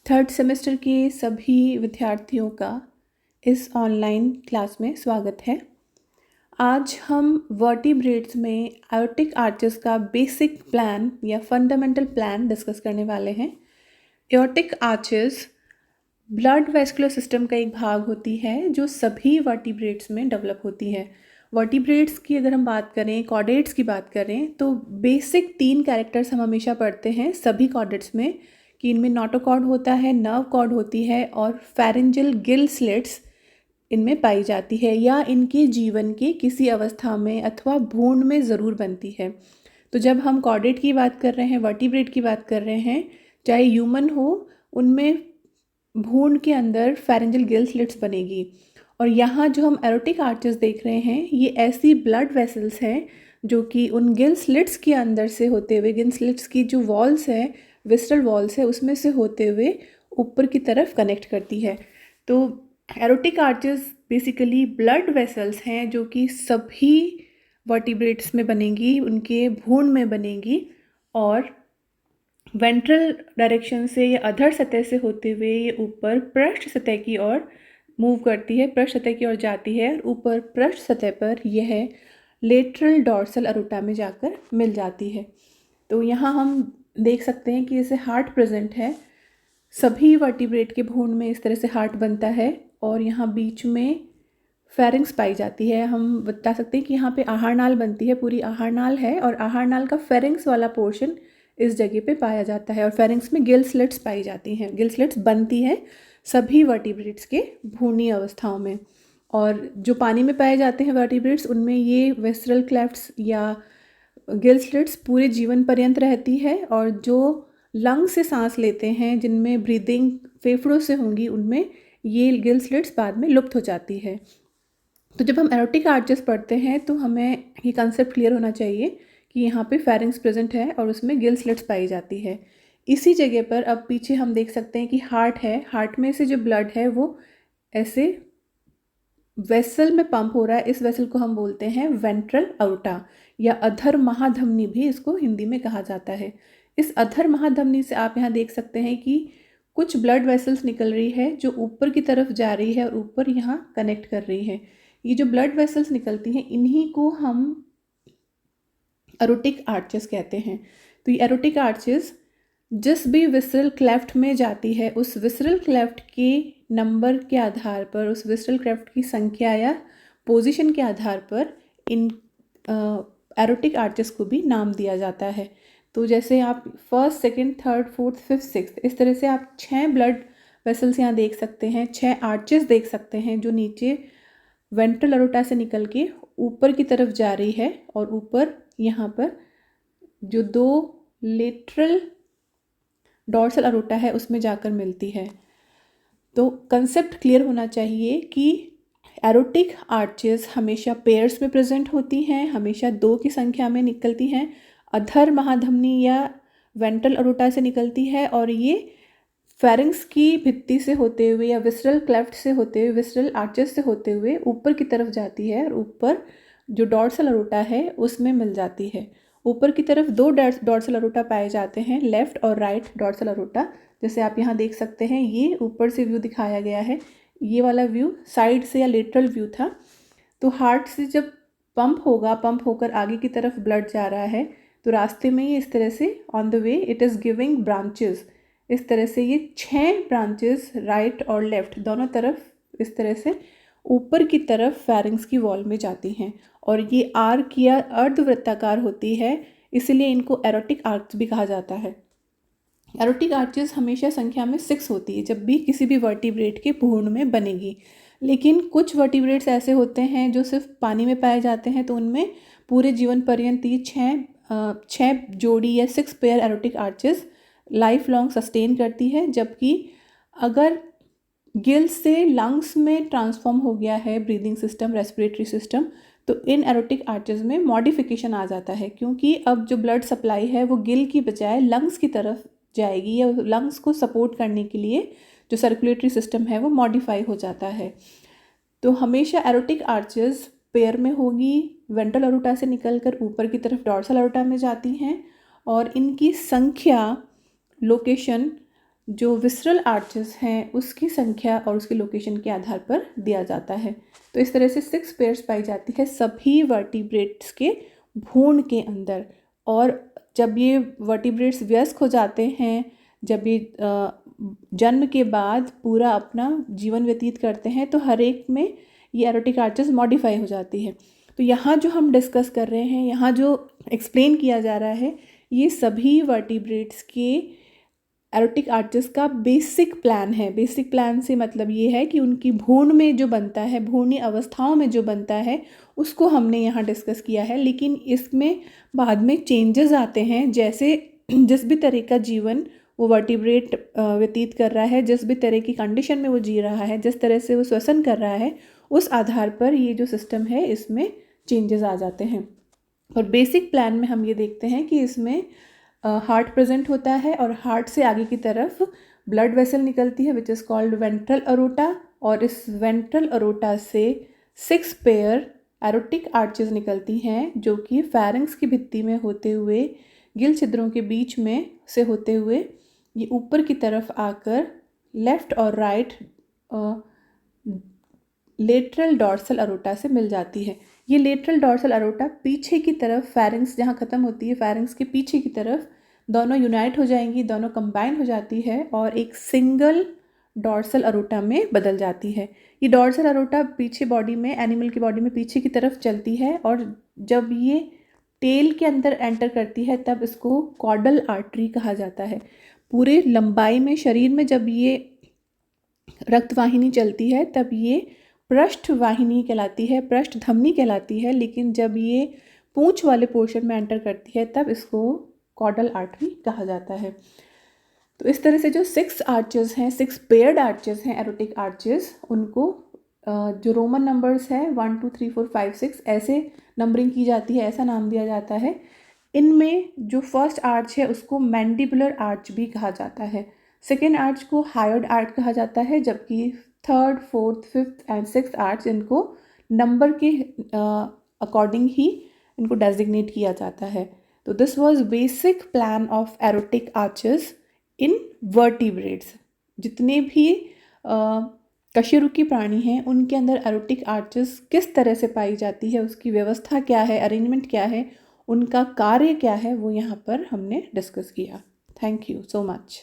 Third semester के सभी विद्यार्थियों का इस ऑनलाइन क्लास में स्वागत है। आज हम वर्टिब्रेट्स में एओर्टिक आर्चेस का बेसिक प्लान या फंडामेंटल प्लान डिस्कस करने वाले हैं। Aortic arches blood vascular system का एक भाग होती है जो सभी वर्टिब्रेट्स में डेवलप होती है। वर्टिब्रेट्स की अगर हम बात करें, कॉर्डेट्स की बात करें, तो बेसिक 3 कैरेक्टर्स हम हमेशा पढ़ते हैं सभी कॉर्डेट्स में कि इनमें नोटोकॉर्ड होता है, नर्व कॉर्ड होती है और फेरेंजियल गिल स्लिट्स इनमें पाई जाती है या इनके जीवन की किसी अवस्था में अथवा भ्रूण में ज़रूर बनती है। तो जब हम कॉर्डेट की बात कर रहे हैं, वर्टिब्रेट की बात कर रहे हैं, चाहे ह्यूमन हो, उनमें भ्रूण के अंदर फेरेंजियल गिल स्लिट्स बनेगी। और यहाँ जो हम एरोटिक आर्चेस देख रहे हैं, ये ऐसी ब्लड वेसल्स हैं जो कि उन गिल स्लिट्स के अंदर से होते हुए, गिल स्लिट्स की जो वॉल्स हैं, विस्रल वॉल्स है, उसमें से होते हुए ऊपर की तरफ कनेक्ट करती है। तो aortic arches basically blood vessels हैं जो कि सभी वर्टिब्रेट्स में बनेंगी, उनके भ्रूण में बनेंगी और वेंट्रल डायरेक्शन से या अधर सतह से होते हुए ये ऊपर पृष्ठ सतह की ओर मूव करती है, पृष्ठ सतह की ओर जाती है और ऊपर पृष्ठ सतह पर यह लेटरल डॉर्सल अरोटा में जाकर मिल जाती है। तो यहाँ हम देख सकते हैं कि जैसे हार्ट प्रेजेंट है, सभी वर्टिब्रेट के भ्रूण में इस तरह से हार्ट बनता है और यहाँ बीच में फेरिंग्स पाई जाती है। हम बता सकते हैं कि यहाँ पे आहारनाल बनती है, पूरी आहारनाल है और आहारनाल का फेरिंग्स वाला पोर्शन इस जगह पे पाया जाता है और फेरिंग्स में गिल स्लिट्स पाई जाती हैं। गिल स्लिट्स बनती हैं सभी वर्टिब्रेट्स के भ्रूणीय अवस्थाओं में। और जो पानी में पाए जाते हैं वर्टिब्रेट्स, उनमें ये विसरल क्लेफ्ट्स या गिल स्लिट्स पूरे जीवन पर्यंत रहती है और जो लंग से सांस लेते हैं, जिनमें ब्रीदिंग फेफड़ों से होंगी, उनमें ये गिल स्लिट्स बाद में लुप्त हो जाती है। तो जब हम एरोटिक आर्चेस पढ़ते हैं तो हमें ये कंसेप्ट क्लियर होना चाहिए कि यहाँ पे फेरिंग्स प्रेजेंट है और उसमें गिल स्लिट्स पाई जाती है। इसी जगह पर अब पीछे हम देख सकते हैं कि हार्ट है, हार्ट में से जो ब्लड है वो ऐसे वेसल में पंप हो रहा है। इस वेसल को हम बोलते हैं वेंट्रल अरोटा या अधर महाधमनी भी इसको हिंदी में कहा जाता है। इस अधर महाधमनी से आप यहाँ देख सकते हैं कि कुछ ब्लड वेसल्स निकल रही है जो ऊपर की तरफ जा रही है और ऊपर यहाँ कनेक्ट कर रही है। ये जो ब्लड वेसल्स निकलती हैं, इन्हीं को हम एरोटिक आर्चेस कहते हैं। तो ये एरोटिक आर्चेस जिस भी विसरल क्लेफ्ट में जाती है, उस विसरल क्लेफ्ट के नंबर के आधार पर, उस विसरल क्लेफ्ट की संख्या या पोजीशन के आधार पर इन एरोटिक आर्चेस को भी नाम दिया जाता है। तो जैसे आप first, second, third, fourth, fifth, sixth, इस तरह से आप 6 ब्लड वेसल्स यहाँ देख सकते हैं, 6 आर्चेस देख सकते हैं जो नीचे वेंट्रल अरोटा से निकल के ऊपर की तरफ जा रही है और ऊपर यहाँ पर जो 2 लेटरल डॉर्सल अरोटा है उसमें जाकर मिलती है। तो कंसेप्ट क्लियर होना चाहिए कि एरोटिक आर्चेस हमेशा पेयर्स में प्रेजेंट होती हैं, हमेशा 2 की संख्या में निकलती हैं, अधर महाधमनी या वेंट्रल अरोटा से निकलती है और ये फेरिंग्स की भित्ति से होते हुए या विसरल क्लेफ्ट से होते हुए, विसरल आर्चेस से होते हुए ऊपर की तरफ जाती है और ऊपर जो डॉर्सल अरोटा है उसमें मिल जाती है। ऊपर की तरफ 2 डॉर्सल अरोटा पाए जाते हैं, लेफ्ट और राइट डॉर्सल अरोटा। जैसे आप यहाँ देख सकते हैं, ये ऊपर से व्यू दिखाया गया है, ये वाला व्यू साइड से या लेटरल व्यू था। तो हार्ट से जब पंप होगा, पंप होकर आगे की तरफ ब्लड जा रहा है, तो रास्ते में ही इस तरह से on the way it is giving branches. इस तरह से ये 6 ब्रांचेस राइट और लेफ्ट दोनों तरफ इस तरह से ऊपर की तरफ फेरिंग्स की वॉल में जाती हैं और ये आर्क या अर्धवृत्ताकार होती है, इसलिए इनको एरोटिक आर्च भी कहा जाता है। एरोटिक आर्चेस हमेशा संख्या में 6 होती है जब भी किसी भी वर्टिब्रेट के भ्रूण में बनेगी, लेकिन कुछ वर्टिब्रेट्स ऐसे होते हैं जो सिर्फ पानी में पाए जाते हैं, तो उनमें पूरे जीवन पर्यंत ये 6 जोड़ी या 6 pair aortic arches lifelong sustain करती है। जबकि अगर गिल से लंग्स में ट्रांसफॉर्म हो गया है ब्रीदिंग सिस्टम, रेस्पिरेटरी सिस्टम, तो इन एरोटिक आर्चेस में मॉडिफिकेशन आ जाता है, क्योंकि अब जो ब्लड सप्लाई है वो गिल की बजाय लंग्स की तरफ जाएगी या लंग्स को सपोर्ट करने के लिए जो सर्कुलेटरी सिस्टम है वो मॉडिफाई हो जाता है। तो हमेशा एरोटिक आर्चेस पेयर में होगी, वेंट्रल अरोटा से निकलकर ऊपर की तरफ डॉर्सल अरोटा में जाती हैं और इनकी संख्या, लोकेशन जो विसरल आर्चेस हैं उसकी संख्या और उसकी लोकेशन के आधार पर दिया जाता है। तो इस तरह से 6 पेयर्स पाई जाती है सभी वर्टिब्रेट्स के भ्रूण के अंदर। और जब ये वर्टिब्रेट्स वयस्क हो जाते हैं, जब ये जन्म के बाद पूरा अपना जीवन व्यतीत करते हैं, तो हर एक में ये एरोटिक आर्चेस मॉडिफाई हो जाती है। तो यहाँ जो हम डिस्कस कर रहे हैं, यहाँ जो एक्सप्लेन किया जा रहा है, ये सभी वर्टिब्रेट्स के एरोटिक आर्चेस का बेसिक प्लान है। बेसिक प्लान से मतलब ये है कि उनकी भ्रूण में जो बनता है, भ्रूणी अवस्थाओं में जो बनता है, उसको हमने यहाँ डिस्कस किया है। लेकिन इसमें बाद में चेंजेस आते हैं, जैसे जिस भी तरह का जीवन वो वर्टिब्रेट व्यतीत कर रहा है, जिस भी तरह की कंडीशन में वो जी रहा है, जिस तरह से वो श्वसन कर रहा है, उस आधार पर ये जो सिस्टम है इसमें चेंजेस आ जाते हैं। और बेसिक प्लान में हम ये देखते हैं कि इसमें हार्ट प्रेजेंट होता है और हार्ट से आगे की तरफ ब्लड वेसल निकलती है which is called ventral aorta. और इस वेंट्रल अरोटा से 6 पेयर एरोटिक आर्चेस निकलती हैं, जो कि फेरिंक्स की भित्ति में होते हुए, गिल छिद्रों के बीच में से होते हुए ये ऊपर की तरफ आकर लेफ्ट और राइट लेटरल डॉर्सल अरोटा से मिल जाती है। ये लेटरल डॉर्सल अरोटा पीछे की तरफ, फेरिंक्स जहाँ ख़त्म होती है, फेरिंक्स के पीछे की तरफ दोनों यूनाइट हो जाएंगी, दोनों कंबाइन हो जाती है और एक सिंगल डॉर्सल अरोटा में बदल जाती है। ये डॉर्सल अरोटा पीछे बॉडी में, एनिमल की बॉडी में पीछे की तरफ चलती है और जब ये टेल के अंदर एंटर करती है तब इसको कॉडल आर्टरी कहा जाता है। पूरे लंबाई में शरीर में जब ये रक्तवाहिनी चलती है तब ये पृष्ठ वाहिनी कहलाती है, पृष्ठ धमनी कहलाती है। लेकिन जब ये पूंछ वाले पोर्शन में एंटर करती है तब इसको कॉडल आर्टरी कहा जाता है। तो इस तरह से जो 6 आर्चेस हैं, 6 पेयर्ड आर्चेस हैं एरोटिक आर्चेस, उनको जो रोमन नंबर्स है 1 2 3 4 5 6 ऐसे नंबरिंग की जाती है, ऐसा नाम दिया जाता है। इनमें जो फर्स्ट आर्च है उसको मैंडिबुलर आर्च भी कहा जाता है, सेकेंड आर्च को हायोड आर्च कहा जाता है, जबकि third, fourth, fifth and sixth arch इनको नंबर के अकॉर्डिंग ही इनको डेजिग्नेट किया जाता है। तो this was basic plan of aortic arches in vertebrates. जितने भी कशेरुकी प्राणी हैं उनके अंदर एरोटिक आर्चेस किस तरह से पाई जाती है, उसकी व्यवस्था क्या है, अरेंजमेंट क्या है, उनका कार्य क्या है, वो यहाँ पर हमने डिस्कस किया। Thank you so much.